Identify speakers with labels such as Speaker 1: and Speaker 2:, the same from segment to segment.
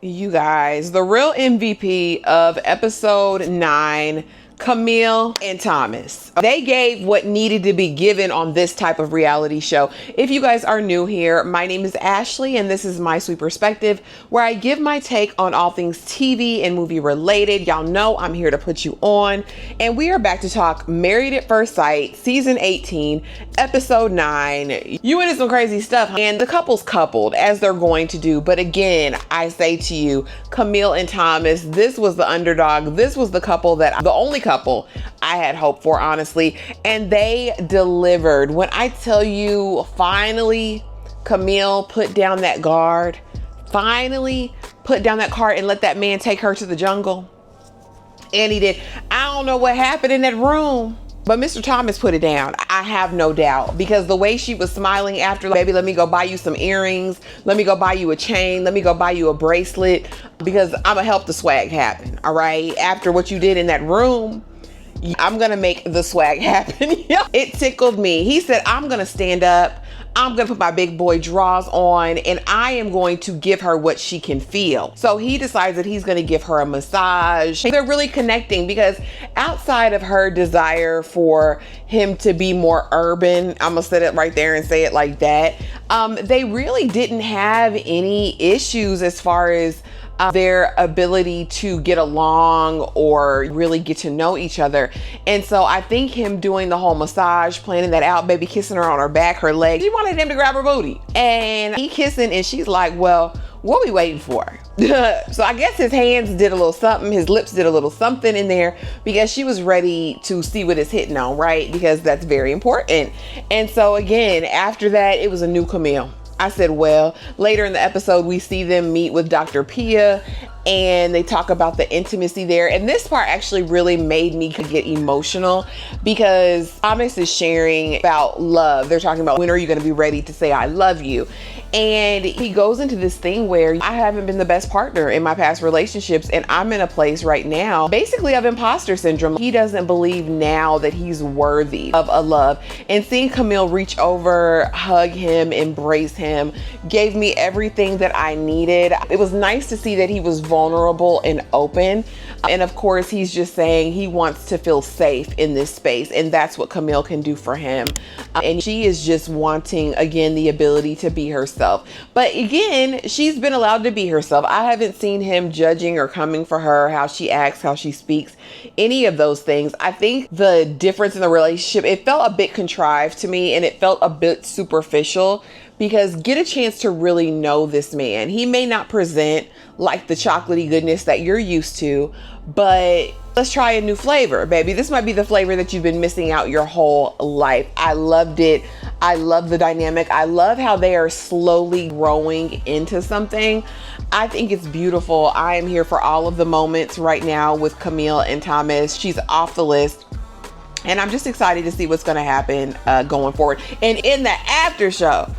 Speaker 1: You guys, the real MVP of episode 9, Camille and Thomas. They gave what needed to be given on this type of reality show. If you guys are new here, my name is Ashley and this is My Sweet Perspective, where I give my take on all things TV and movie related. Y'all know I'm here to put you on. And we are back to talk Married at First Sight, season 18, episode 9. You into some crazy stuff. And the couple's coupled as they're going to do. But again, I say to you, Camille and Thomas, this was the underdog. This was the couple the only couple I had hope for, honestly, and they delivered. When I tell you, finally Camille put down that guard, finally put down that card and let that man take her to the jungle, and he did. I don't know what happened in that room, but Mr. Thomas put it down. I have no doubt, because the way she was smiling after, like, baby, let me go buy you some earrings. Let me go buy you a chain. Let me go buy you a bracelet, because I'm gonna help the swag happen. All right. After what you did in that room, I'm gonna make the swag happen. It tickled me. He said, I'm gonna stand up. I'm gonna put my big boy drawers on and I am going to give her what she can feel. So he decides that he's gonna give her a massage. They're really connecting, because outside of her desire for him to be more urban, I'm gonna set it right there and say it like that, they really didn't have any issues as far as their ability to get along or really get to know each other. And so I think him doing the whole massage, planning that out, baby kissing her on her back, her leg, she wanted him to grab her booty. And he kissing and she's like, well, what are we waiting for? So I guess his hands did a little something, his lips did a little something in there, because she was ready to see what it's hitting on, right? Because that's very important. And so again, after that, it was a new Camille. I said, well, later in the episode, we see them meet with Dr. Pia and they talk about the intimacy there. And this part actually really made me get emotional, because Thomas is sharing about love. They're talking about, when are you going to be ready to say, I love you? And he goes into this thing where I haven't been the best partner in my past relationships. And I'm in a place right now, basically, of imposter syndrome. He doesn't believe now that he's worthy of a love. And seeing Camille reach over, hug him, embrace him, gave me everything that I needed. It was nice to see that he was vulnerable and open. And of course, he's just saying he wants to feel safe in this space. And that's what Camille can do for him. And she is just wanting, again, the ability to be herself. But again, she's been allowed to be herself. I haven't seen him judging or coming for her, how she acts, how she speaks, any of those things. I think the difference in the relationship, it felt a bit contrived to me and it felt a bit superficial, because get a chance to really know this man. He may not present like the chocolatey goodness that you're used to, but let's try a new flavor, baby. This might be the flavor that you've been missing out your whole life. I loved it. I love the dynamic. I love how they are slowly growing into something. I think it's beautiful. I am here for all of the moments right now with Camille and Thomas. She's off the list. And I'm just excited to see what's going to happen going forward. And in the after show,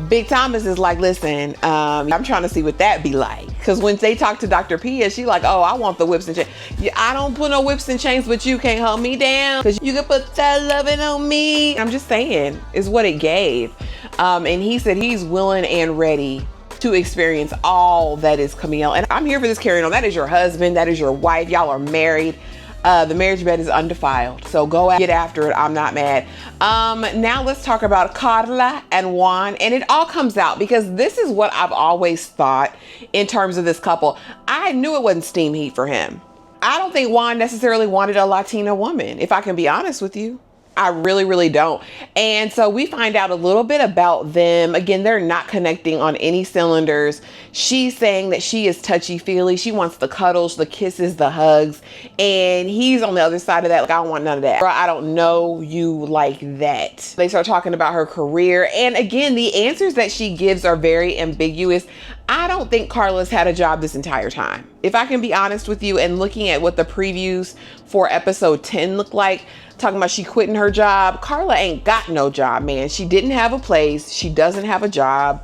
Speaker 1: Big Thomas is like, listen, I'm trying to see what that be like. Because when they talk to Dr. Pia, she like, oh, I want the whips and chains. Yeah, I don't put no whips and chains, but you can't hold me down, because you can put that loving on me. I'm just saying, is what it gave. And he said he's willing and ready to experience all that is Camille. And I'm here for this carrying on. That is your husband. That is your wife. Y'all are married. The marriage bed is undefiled. So go get after it. I'm not mad. Now let's talk about Carla and Juan. And it all comes out because this is what I've always thought in terms of this couple. I knew it wasn't steam heat for him. I don't think Juan necessarily wanted a Latina woman, if I can be honest with you. I really, really don't. And so we find out a little bit about them. Again, they're not connecting on any cylinders. She's saying that she is touchy-feely. She wants the cuddles, the kisses, the hugs. And he's on the other side of that. Like, I don't want none of that. I don't know you like that. They start talking about her career. And again, the answers that she gives are very ambiguous. I don't think Carla's had a job this entire time. If I can be honest with you, and looking at what the previews for episode 10 look like, talking about she quitting her job. Carla ain't got no job, man. She didn't have a place. She doesn't have a job.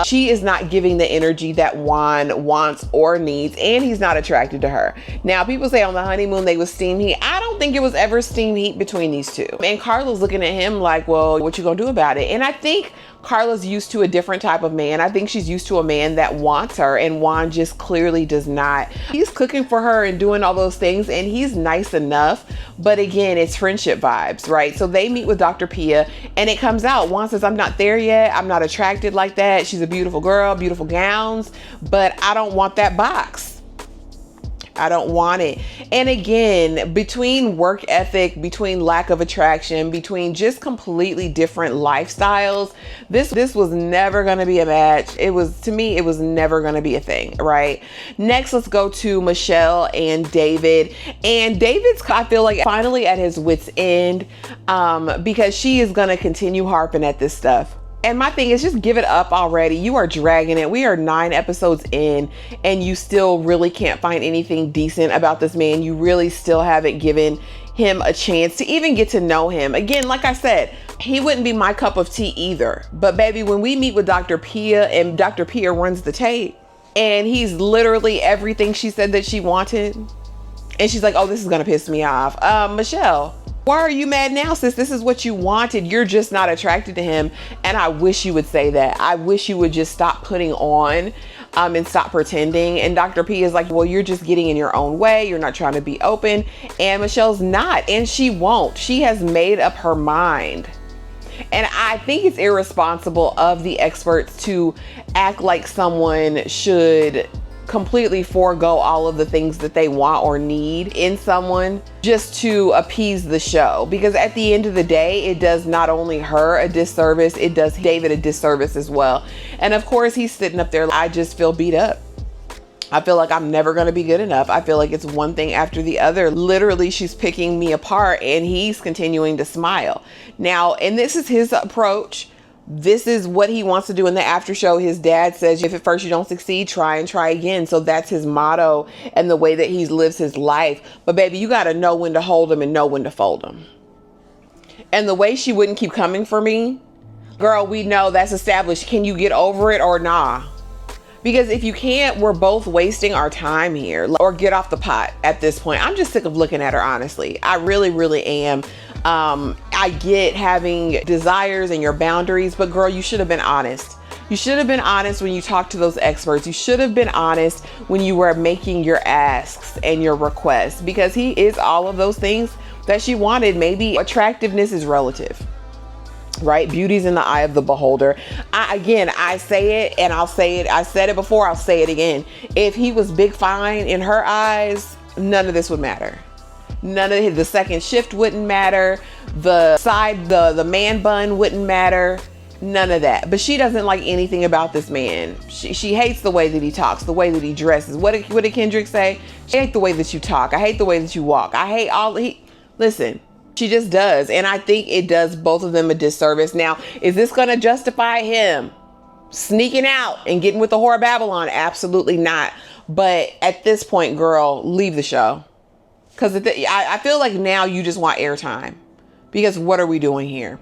Speaker 1: She is not giving the energy that Juan wants or needs, and he's not attracted to her. Now, people say on the honeymoon they was steam heat. I don't think it was ever steam heat between these two. And Carla's looking at him like, well, what you gonna do about it? And I think Carla's used to a different type of man. I think she's used to a man that that wants her, and Juan just clearly does not. He's cooking for her and doing all those things, and he's nice enough, but again, it's friendship vibes, right? So they meet with Dr. Pia, and it comes out. Juan says, I'm not there yet. I'm not attracted like that. She's a beautiful girl, beautiful gowns, but I don't want that box. I don't want it. And again, between work ethic, between lack of attraction, between just completely different lifestyles, this was never going to be a match. To me, it was never going to be a thing, right? Next, let's go to Michelle and David. And David's, I feel like, finally at his wit's end, because she is going to continue harping at this stuff. And my thing is, just give it up already. You are dragging it. We are 9 episodes in, and you still really can't find anything decent about this man. You really still haven't given him a chance to even get to know him. Again, like I said, he wouldn't be my cup of tea either. But baby, when we meet with Dr. Pia, and Dr. Pia runs the tape, and he's literally everything she said that she wanted, and she's like, oh, this is gonna piss me off. Michelle, why are you mad now, sis? This is what you wanted. You're just not attracted to him. And I wish you would say that. I wish you would just stop putting on and stop pretending. And Dr. P is like, well, you're just getting in your own way. You're not trying to be open. And Michelle's not, and she won't. She has made up her mind. And I think it's irresponsible of the experts to act like someone should completely forego all of the things that they want or need in someone just to appease the show. Because at the end of the day, it does not only her a disservice, it does David a disservice as well. And of course, he's sitting up there, I just feel beat up. I feel like I'm never going to be good enough. I feel like it's one thing after the other. Literally, she's picking me apart, and he's continuing to smile. Now, and this is his approach. This is what he wants to do in the after show. His dad says, if at first you don't succeed, try and try again. So that's his motto and the way that he lives his life. But baby, you got to know when to hold him and know when to fold him. And the way she wouldn't keep coming for me, girl, we know that's established. Can you get over it or nah? Because if you can't, we're both wasting our time here. Or get off the pot at this point. I'm just sick of looking at her, honestly. I really, really am. I get having desires and your boundaries, but girl, you should have been honest. You should have been honest when you talked to those experts. You should have been honest when you were making your asks and your requests, because he is all of those things that she wanted. Maybe attractiveness is relative, right? Beauty's in the eye of the beholder. I say it and I'll say it. I said it before, I'll say it again. If he was big fine in her eyes, none of this would matter. None of the second shift wouldn't matter. The man bun wouldn't matter. None of that. But she doesn't like anything about this man. She hates the way that he talks, the way that he dresses. What did Kendrick say? I hate the way that you talk. I hate the way that you walk. I hate listen, she just does. And I think it does both of them a disservice. Now, is this going to justify him sneaking out and getting with the whore of Babylon? Absolutely not. But at this point, girl, leave the show. Because I feel like now you just want airtime. Because what are we doing here?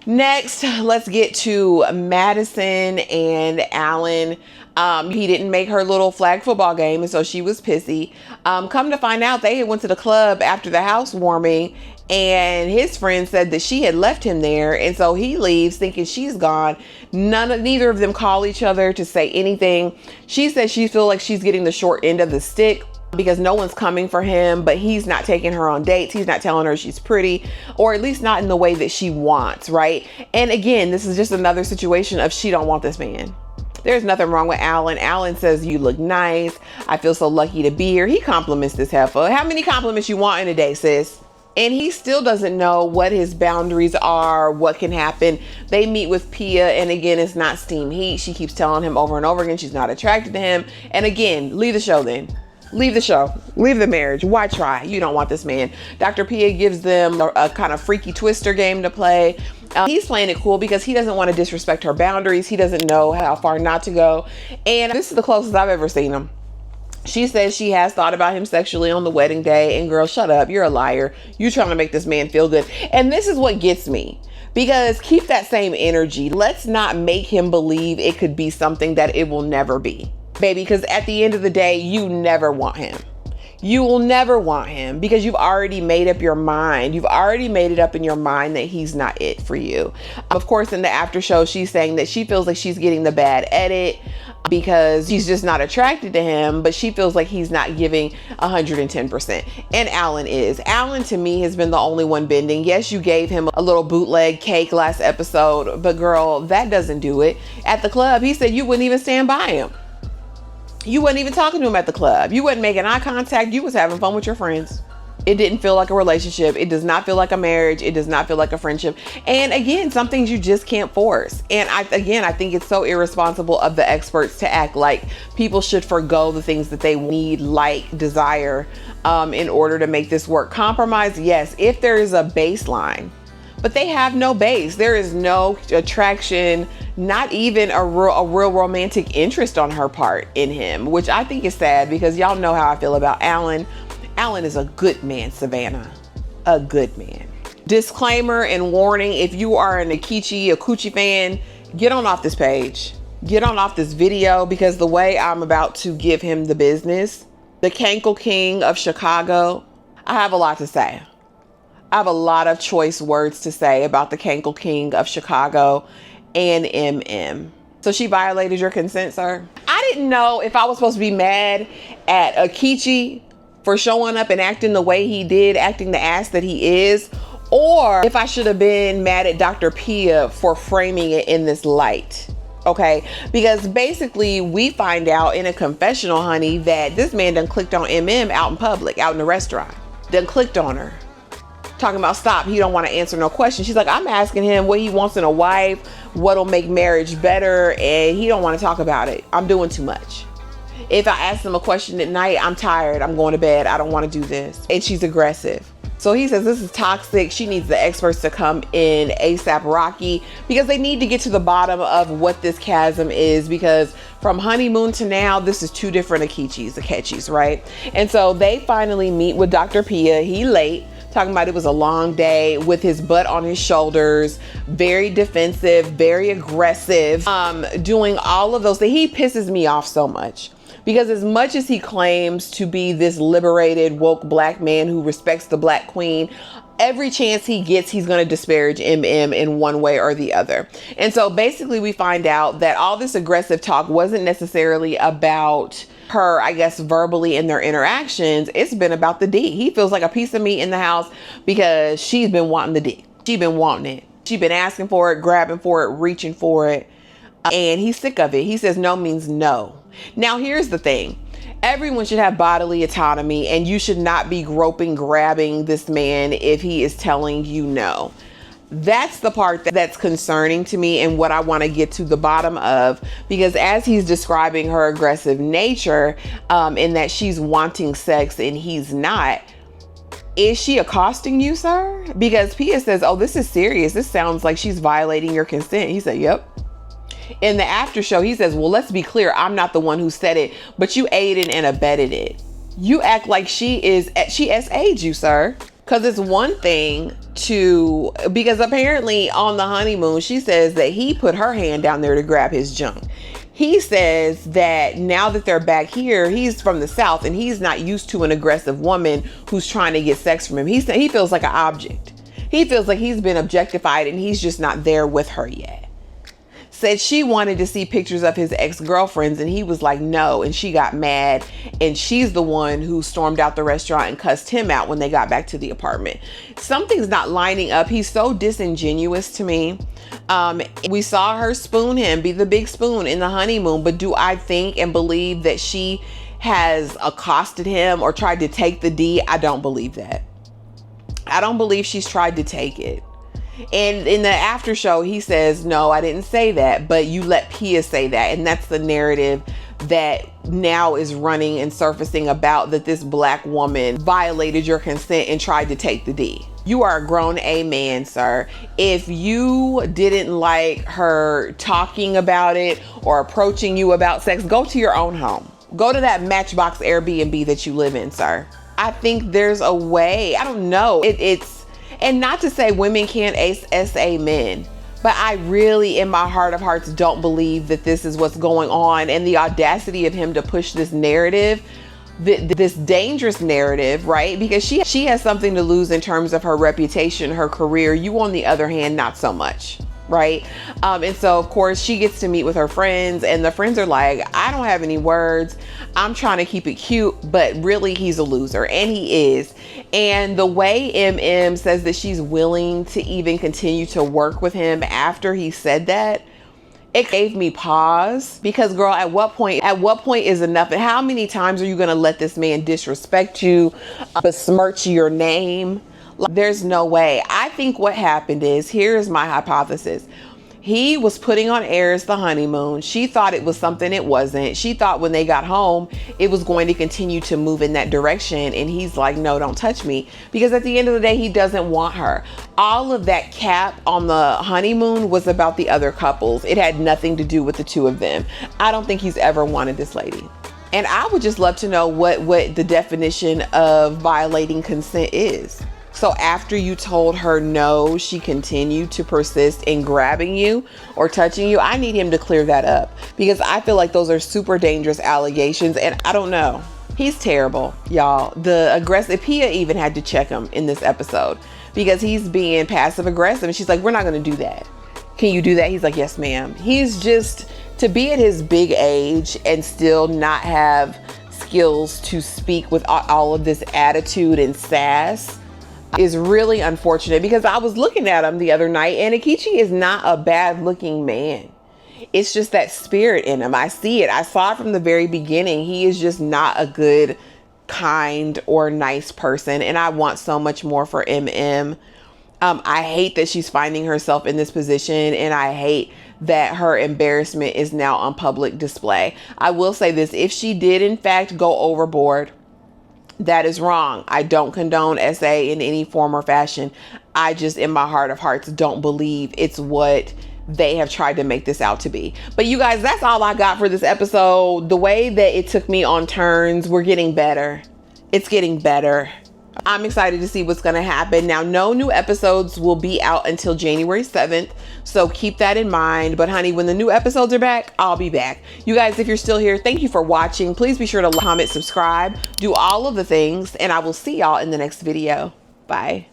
Speaker 1: Next, let's get to Madison and Allan. He didn't make her little flag football game, and so she was pissy. Come to find out, they had went to the club after the housewarming, and his friend said that she had left him there, and so he leaves thinking she's gone. Neither of them call each other to say anything. She says she feels like she's getting the short end of the stick, because no one's coming for him, but he's not taking her on dates. He's not telling her she's pretty, or at least not in the way that she wants, right? And again, this is just another situation of she don't want this man. There's nothing wrong with Allan. Allan says, you look nice. I feel so lucky to be here. He compliments this heifer. How many compliments you want in a day, sis? And he still doesn't know what his boundaries are, what can happen. They meet with Pia, and again, it's not steam heat. She keeps telling him over and over again she's not attracted to him. And again, leave the show then. Leave the show. Leave the marriage. Why try? You don't want this man. Dr. Pia gives them a kind of freaky twister game to play. He's playing it cool because he doesn't want to disrespect her boundaries. He doesn't know how far not to go. And this is the closest I've ever seen him. She says she has thought about him sexually on the wedding day. And girl, shut up. You're a liar. You're trying to make this man feel good. And this is what gets me. Because keep that same energy. Let's not make him believe it could be something that it will never be. Baby, because at the end of the day, you never want him. You will never want him because you've already made up your mind. You've already made it up in your mind that he's not it for you. Of course, in the after show, she's saying that she feels like she's getting the bad edit because she's just not attracted to him, but she feels like he's not giving 110%. And Allan is. Allan, to me, has been the only one bending. Yes, you gave him a little bootleg cake last episode, but girl, that doesn't do it. At the club, he said you wouldn't even stand by him. You wasn't even talking to him at the club. You wasn't making eye contact. You was having fun with your friends. It didn't feel like a relationship. It does not feel like a marriage. It does not feel like a friendship. And again, some things you just can't force. And I think it's so irresponsible of the experts to act like people should forgo the things that they need, like, desire, in order to make this work. Compromise, yes, if there is a baseline. But they have no base. There is no attraction, not even a real romantic interest on her part in him, which I think is sad because y'all know how I feel about Allan. Allan is a good man, Savannah. A good man. Disclaimer and warning, if you are an Ikechi fan, get on off this page. Get on off this video because the way I'm about to give him the business, the Cankle King of Chicago, I have a lot to say. I have a lot of choice words to say about the Cankle King of Chicago and MM. So she violated your consent, sir? I didn't know if I was supposed to be mad at Ikechi for showing up and acting the way he did, acting the ass that he is, or if I should have been mad at Dr. Pia for framing it in this light. Okay, because basically we find out in a confessional, honey, that this man done clicked on MM out in public, out in the restaurant. Done clicked on her. Talking about stop, he don't want to answer no questions. She's like, I'm asking him what he wants in a wife, what'll make marriage better, and he don't want to talk about it. I'm doing too much. If I ask him a question at night, I'm tired, I'm going to bed, I don't want to do this. And she's aggressive. So he says this is toxic. She needs the experts to come in ASAP Rocky because they need to get to the bottom of what this chasm is, because from honeymoon to now, this is two different Ikechis, right? And so they finally meet with Dr. Pia. He late. Talking about it was a long day with his butt on his shoulders, very defensive, very aggressive, doing all of those things. He pisses me off so much because as much as he claims to be this liberated, woke black man who respects the black queen, every chance he gets, he's going to disparage MM in one way or the other. And so basically we find out that all this aggressive talk wasn't necessarily about her, I guess, verbally in their interactions. It's been about the D. He feels like a piece of meat in the house because she's been wanting the D. She's been wanting it. She's been asking for it, grabbing for it, reaching for it. And he's sick of it. He says no means no. Now, here's the thing. Everyone should have bodily autonomy, and you should not be groping, grabbing this man if he is telling you no. That's the part that's concerning to me and what I want to get to the bottom of, because as he's describing her aggressive nature, in that she's wanting sex and he's not, is she accosting you, sir? Because Pia says, oh, this is serious. This sounds like she's violating your consent. He said, yep. In the after show, he says, well, let's be clear. I'm not the one who said it, but you aided and abetted it. You act like she SA'd you, sir. Because it's one thing because apparently on the honeymoon, she says that he put her hand down there to grab his junk. He says that now that they're back here, he's from the South and he's not used to an aggressive woman who's trying to get sex from him. He feels like an object. He feels like he's been objectified and he's just not there with her yet. Said she wanted to see pictures of his ex-girlfriends and he was like, no. And she got mad and she's the one who stormed out the restaurant and cussed him out when they got back to the apartment. Something's not lining up. He's so disingenuous to me. We saw her spoon him, be the big spoon in the honeymoon, but do I think and believe that she has accosted him or tried to take the D? I don't believe that. I don't believe she's tried to take it. And in the after show, he says, no, I didn't say that, but you let Pia say that. And that's the narrative that now is running and surfacing about that this black woman violated your consent and tried to take the D. You are a grown A man, sir. If you didn't like her talking about it or approaching you about sex, go to your own home. Go to that Matchbox Airbnb that you live in, sir. I think there's a way. I don't know. And not to say women can't SA men, but I really, in my heart of hearts, don't believe that this is what's going on. And the audacity of him to push this narrative, this dangerous narrative, right? Because she has something to lose in terms of her reputation, her career. You, on the other hand, not so much, right? And so of course she gets to meet with her friends, and the friends are like, I don't have any words, I'm trying to keep it cute, but really he's a loser, and he is. And the way MM says that she's willing to even continue to work with him after he said that, it gave me pause, because girl, at what point is enough? And how many times are you gonna let this man disrespect you, besmirch your name? There's no way. I think what happened is, here's my hypothesis. He was putting on airs the honeymoon. She thought it was something it wasn't. She thought when they got home, it was going to continue to move in that direction. And he's like, no, don't touch me. Because at the end of the day, he doesn't want her. All of that cap on the honeymoon was about the other couples. It had nothing to do with the two of them. I don't think he's ever wanted this lady. And I would just love to know what the definition of violating consent is. So after you told her no, she continued to persist in grabbing you or touching you. I need him to clear that up, because I feel like those are super dangerous allegations, and I don't know. He's terrible, y'all. The aggressive, Pia even had to check him in this episode because he's being passive aggressive, and she's like, we're not gonna do that. Can you do that? He's like, yes, ma'am. He's just, to be at his big age and still not have skills to speak with all of this attitude and sass is really unfortunate, because I was looking at him the other night, and Ikechi is not a bad looking man. It's just that spirit in him. I see it. I saw it from the very beginning. He is just not a good, kind, or nice person. And I want so much more for MM. I hate that she's finding herself in this position, and I hate that her embarrassment is now on public display. I will say this: if she did in fact go overboard, that is wrong. I don't condone SA in any form or fashion. I just, in my heart of hearts, don't believe it's what they have tried to make this out to be. But you guys, that's all I got for this episode. The way that it took me on turns, we're getting better. It's getting better. I'm excited to see what's going to happen. Now, no new episodes will be out until January 7th. So keep that in mind. But honey, when the new episodes are back, I'll be back. You guys, if you're still here, thank you for watching. Please be sure to comment, subscribe, do all of the things, and I will see y'all in the next video. Bye.